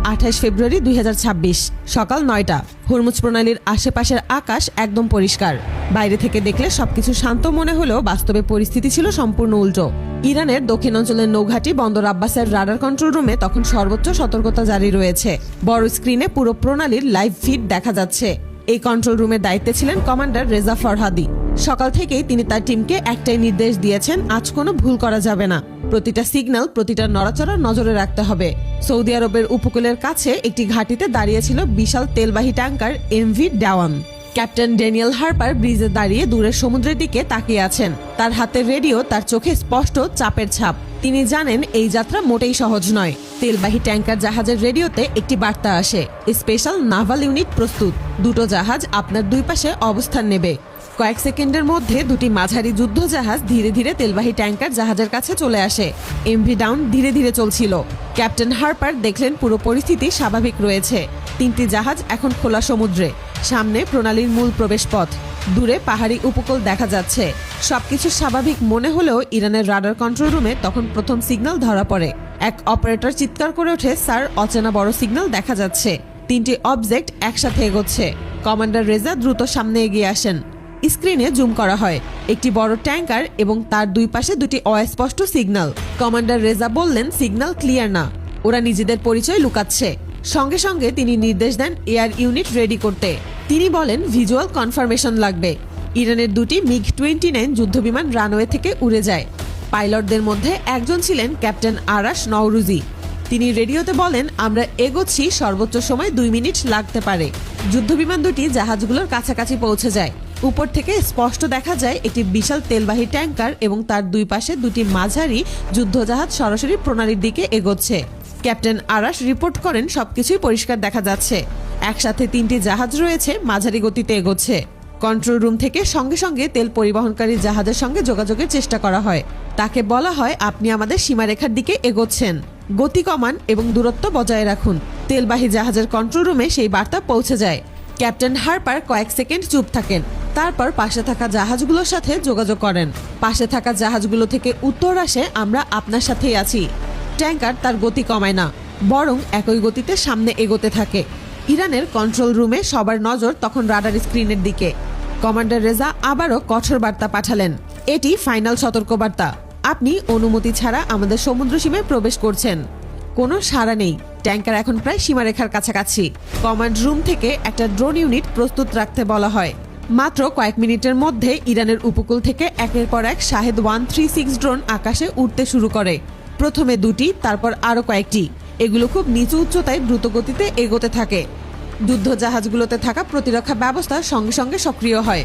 28 ফেব্রুয়ারি 2026 সকাল 9টা। হরমুজ প্রণালীর আশেপাশের আকাশ একদম পরিষ্কার। বাইরে থেকে দেখলে সবকিছু শান্ত মনে হলেও বাস্তবে পরিস্থিতি ছিল সম্পূর্ণ উল্টো। ইরানের দক্ষিণ অঞ্চলের নৌঘাটি বন্দর আব্বাসের রাডার কন্ট্রোল রুমে তখন সর্বোচ্চ সতর্কতা জারি রয়েছে। বড় স্ক্রিনে পুরো প্রণালীর লাইভ ফিড দেখা যাচ্ছে। এই কন্ট্রোল রুমের দায়িত্বে ছিলেন কমান্ডার রেজা ফরহাদি। সকাল থেকেই তিনি তার টিমকে একটাই নির্দেশ দিয়েছেন, আজ কোনো ভুল করা যাবে না। প্রতিটা সিগন্যাল, প্রতিটা নড়াচড়া নজরে রাখতে হবে। সৌদি আরবের উপকূলের কাছে একটি ঘাঁটিতে দাঁড়িয়েছিল বিশাল তেলবাহী ট্যাঙ্কার এমভি ডাওয়ান। ক্যাপ্টেন ড্যানিয়েল হার্পার ব্রিজে দাঁড়িয়ে দূরের সমুদ্রের দিকে তাকিয়ে আছেন। তার হাতের রেডিও, তার চোখে স্পষ্ট চাপের ছাপ। তিনি জানেন এই যাত্রা মোটেই সহজ নয়। তেলবাহী ট্যাঙ্কার জাহাজের রেডিওতে একটি বার্তা আসে, স্পেশাল নাভাল ইউনিট প্রস্তুত। দুটো জাহাজ আপনার দুই পাশে অবস্থান নেবে। কয়েক সেকেন্ডের মধ্যে দুটি মাঝারি যুদ্ধ জাহাজ ধীরে ধীরে তেলবাহী ট্যাঙ্কার জাহাজের কাছে চলে আসে। এমভি ডাউন ধীরে ধীরে চলছিল। ক্যাপ্টেন হার্পার দেখলেন পুরো পরিস্থিতি স্বাভাবিক রয়েছে। তিনটি জাহাজ এখন খোলা সমুদ্রে। সামনে প্রণালীর মূল প্রবেশ পথ। দূরে পাহাড়ি উপকূল দেখা যাচ্ছে। সবকিছু স্বাভাবিক মনে হলেও ইরানের রাডার কন্ট্রোল রুমে তখন প্রথম সিগন্যাল ধরা পড়ে। এক অপারেটর চিৎকার করে ওঠে, স্যার, অচেনা বড় সিগন্যাল দেখা যাচ্ছে। তিনটি অবজেক্ট একসাথে এগোচ্ছে। কমান্ডার রেজা দ্রুত সামনে এগিয়ে আসেন। স্ক্রিনে জুম করা হয় একটি বড় ট্যাঙ্কার এবং তার দুই পাশে দুটি অস্পষ্ট সিগন্যাল। কমান্ডার রেজা বললেন, সিগন্যাল ক্লিয়ার না, ওরা নিজেদের পরিচয় লুকাচ্ছে। সঙ্গে সঙ্গে তিনি নির্দেশ দেন এয়ার ইউনিট রেডি করতে। তিনি বলেন, ভিজুয়াল কনফার্মেশন লাগবে। ইরানের দুটি MiG-29 যুদ্ধবিমান রানওয়ে থেকে উড়ে যায়। পাইলটদের মধ্যে একজন ছিলেন ক্যাপ্টেন আরাশ নওরুজি। তিনি রেডিওতে বলেন, আমরা এগোচ্ছি, সর্বোচ্চ সময় 2 মিনিট লাগতে পারে। যুদ্ধবিমান দুটি জাহাজগুলোর কাছাকাছি পৌঁছে যায়। উপর থেকে স্পষ্ট দেখা যায় একটি বিশাল তেলবাহী ট্যাঙ্কার এবং তার দুই পাশে দুটি মাঝারি যুদ্ধজাহাজ সরাসরি প্রণালীর দিকে এগোচ্ছে। ক্যাপ্টেন আরাশ রিপোর্ট করেন, সবকিছুই পরিষ্কার দেখা যাচ্ছে। একসাথে তিনটি জাহাজ রয়েছে, মাঝারি গতিতে এগোচ্ছে। কন্ট্রোল রুম থেকে সঙ্গে সঙ্গে তেল পরিবহনকারী জাহাজের সঙ্গে যোগাযোগের চেষ্টা করা হয়। তাকে বলা হয়, আপনি আমাদের সীমারেখার দিকে এগোচ্ছেন, গতি কমান এবং দূরত্ব বজায় রাখুন। তেলবাহী জাহাজের কন্ট্রোল রুমে সেই বার্তা পৌঁছে যায়। ক্যাপ্টেন হার্পার কয়েক সেকেন্ড চুপ থাকেন। তারপর পাশে থাকা জাহাজগুলোর সাথে যোগাযোগ করেন। পাশে থাকা জাহাজগুলো থেকে উত্তর আসে, আমরা আপনার সাথেই আছি। ট্যাঙ্কার তার গতি কমায় না, বরং একই গতিতে সামনে এগোতে থাকে। ইরানের কন্ট্রোল রুমে সবার নজর তখন রাডার স্ক্রিনের দিকে। কমান্ডার রেজা আবারও কঠোর বার্তা পাঠালেন, এটি ফাইনাল সতর্কবার্তা, আপনি অনুমতি ছাড়া আমাদের সমুদ্র সীমায় প্রবেশ করছেন। কোনো সাড়া নেই। ট্যাঙ্কার এখন প্রায় সীমারেখার কাছাকাছি। কমান্ড রুম থেকে একটা ড্রোন ইউনিট প্রস্তুত রাখতে বলা হয়। মাত্র কয়েক মিনিটের মধ্যে ইরানের উপকূল থেকে একের পর এক শাহেদ 136 ড্রোন আকাশে উঠতে শুরু করে। প্রথমে দুটি, তারপর আরও কয়েকটি। এগুলো খুব নিচু উচ্চতায় দ্রুত গতিতে এগোতে থাকে। যুদ্ধ জাহাজগুলোতে থাকা প্রতিরক্ষা ব্যবস্থা সঙ্গে সঙ্গে সক্রিয় হয়।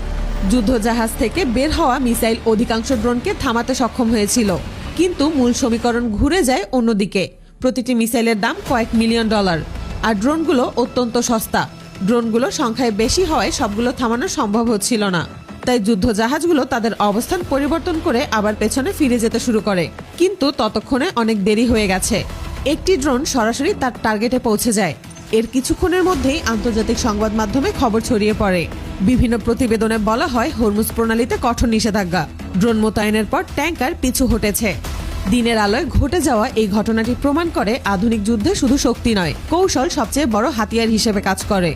যুদ্ধ জাহাজ থেকে বের হওয়া মিসাইল অধিকাংশ ড্রোনকে থামাতে সক্ষম হয়েছিল, কিন্তু মূল সমীকরণ ঘুরে যায় অন্যদিকে। প্রতিটি মিসাইলের দাম কয়েক মিলিয়ন ডলার, আর ড্রোনগুলো অত্যন্ত সস্তা। ড্রোনগুলো সংখ্যায় বেশি হওয়ায় সবগুলো থামানো সম্ভব হচ্ছিল না। তাই যুদ্ধ জাহাজগুলো তাদের অবস্থান পরিবর্তন করে আবার পেছনে ফিরে যেতে শুরু করে। কিন্তু ততক্ষণে অনেক দেরি হয়ে গেছে। একটি ড্রোন সরাসরি তার টার্গেটে পৌঁছে যায়। এর কিছুক্ষণের মধ্যেই আন্তর্জাতিক সংবাদ মাধ্যমে খবর ছড়িয়ে পড়ে। বিভিন্ন প্রতিবেদনে বলা হয়, হরমুজ প্রণালীতে কঠোর নিষেধাজ্ঞা। ড্রোন মোতায়েনের পর ট্যাঙ্কার পিছু হটেছে। দিনের আলোয় ঘটে যাওয়া এই ঘটনাটি প্রমাণ করে, আধুনিক যুদ্ধে শুধু শক্তি নয়, কৌশল সবচেয়ে বড় হাতিয়ার হিসেবে কাজ করে।